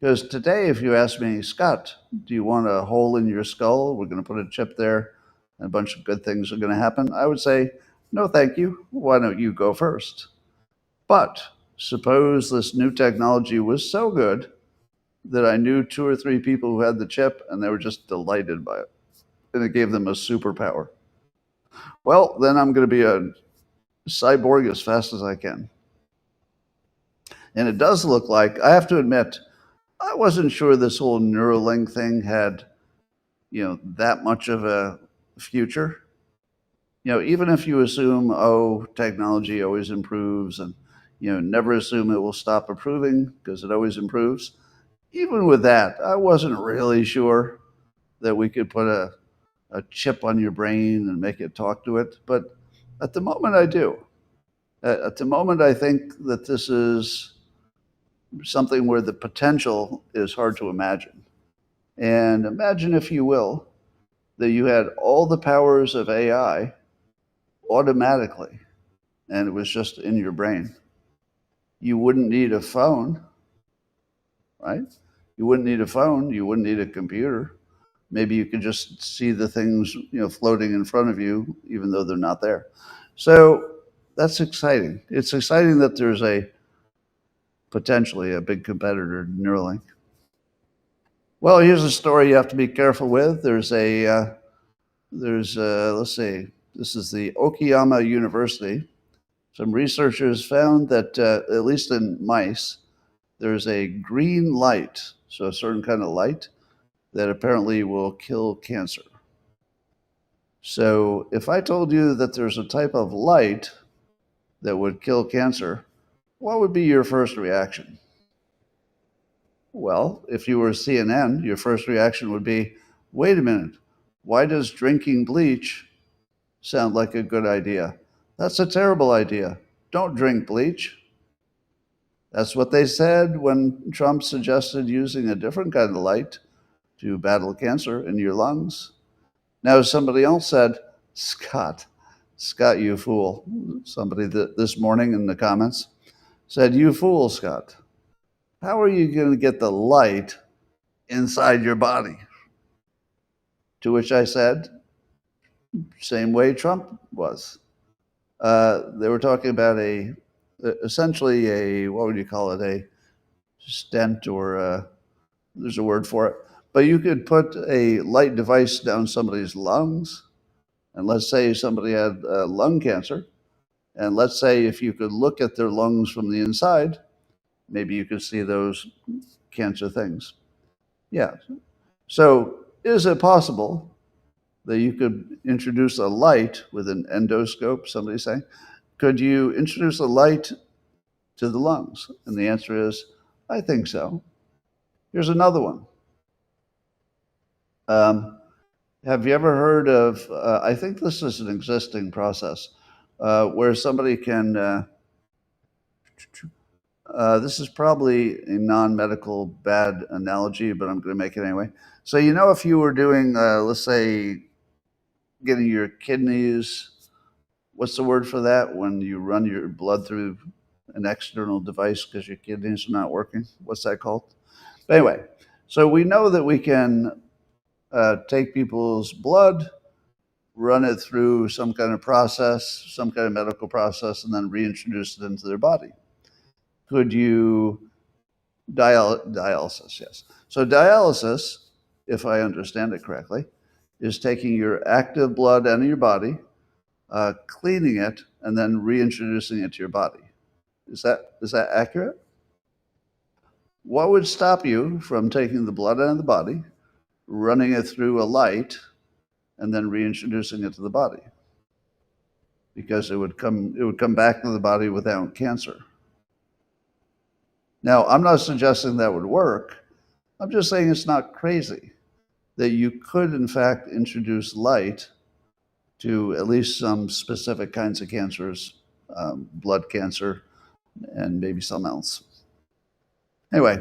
Because today, if you ask me, Scott, do you want a hole in your skull? We're going to put a chip there, and a bunch of good things are going to happen. I would say, no, thank you. Why don't you go first? But suppose this new technology was so good that I knew 2 or 3 people who had the chip, and they were just delighted by it, and it gave them a superpower. Well, then I'm going to be a cyborg as fast as I can. And it does look like, I have to admit, I wasn't sure this whole Neuralink thing had, that much of a future. Even if you assume, technology always improves, and, never assume it will stop improving because it always improves. Even with that, I wasn't really sure that we could put a chip on your brain and make it talk to it. But at the moment, I do. At the moment, I think that this is something where the potential is hard to imagine. And imagine, if you will, that you had all the powers of AI automatically, and it was just in your brain. You wouldn't need a phone, right? You wouldn't need a phone. You wouldn't need a computer. Maybe you could just see the things, floating in front of you, even though they're not there. So that's exciting. It's exciting that there's potentially a big competitor to Neuralink. Well, here's a story you have to be careful with. Let's see, this is the Okayama University. Some researchers found that, at least in mice, there's a green light, so a certain kind of light, that apparently will kill cancer. So if I told you that there's a type of light that would kill cancer, what would be your first reaction? Well, if you were CNN, your first reaction would be, wait a minute, why does drinking bleach sound like a good idea? That's a terrible idea. Don't drink bleach. That's what they said when Trump suggested using a different kind of light to battle cancer in your lungs. Now, somebody else said, Scott, you fool. Somebody this morning in the comments said, you fool, Scott. how are you going to get the light inside your body? To which I said, same way Trump was. They were talking about essentially what would you call it, a stent or there's a word for it. But you could put a light device down somebody's lungs, and let's say somebody had lung cancer, and let's say if you could look at their lungs from the inside, maybe you could see those cancer things. Yeah. So is it possible that you could introduce a light with an endoscope, somebody's saying? Could you introduce a light to the lungs? And the answer is, I think so. Here's another one. Have you ever heard of, I think this is an existing process, where somebody can, this is probably a non-medical bad analogy, but I'm going to make it anyway. So, if you were doing, let's say, getting your kidneys, what's the word for that? When you run your blood through an external device because your kidneys are not working? What's that called? But anyway, so we know that we can take people's blood, run it through some kind of process, some kind of medical process, and then reintroduce it into their body. Could you dialysis? Yes. So dialysis, if I understand it correctly, is taking your active blood out of your body, cleaning it, and then reintroducing it to your body. Is that accurate? What would stop you from taking the blood out of the body, running it through a light, and then reintroducing it to the body? Because it would come back to the body without cancer. Now, I'm not suggesting that would work. I'm just saying it's not crazy that you could, in fact, introduce light to at least some specific kinds of cancers, blood cancer, and maybe some else. Anyway,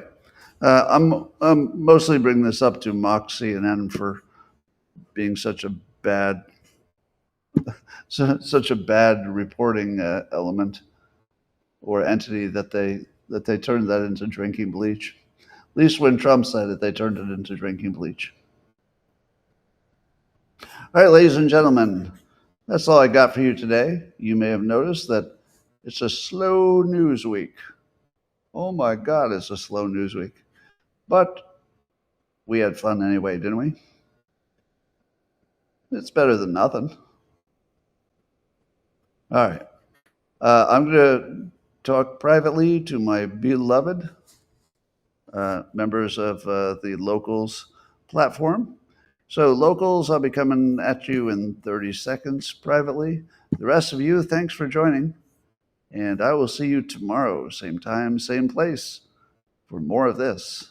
I'm mostly bringing this up to mock CNN for being such a bad reporting element or entity that they turned that into drinking bleach. At least when Trump said it, they turned it into drinking bleach. All right, ladies and gentlemen, that's all I got for you today. You may have noticed that it's a slow news week. Oh my God, it's a slow news week. But we had fun anyway, didn't we? It's better than nothing. All right. I'm going to talk privately to my beloved members of the Locals platform. So Locals, I'll be coming at you in 30 seconds privately. The rest of you, thanks for joining. And I will see you tomorrow, same time, same place, for more of this.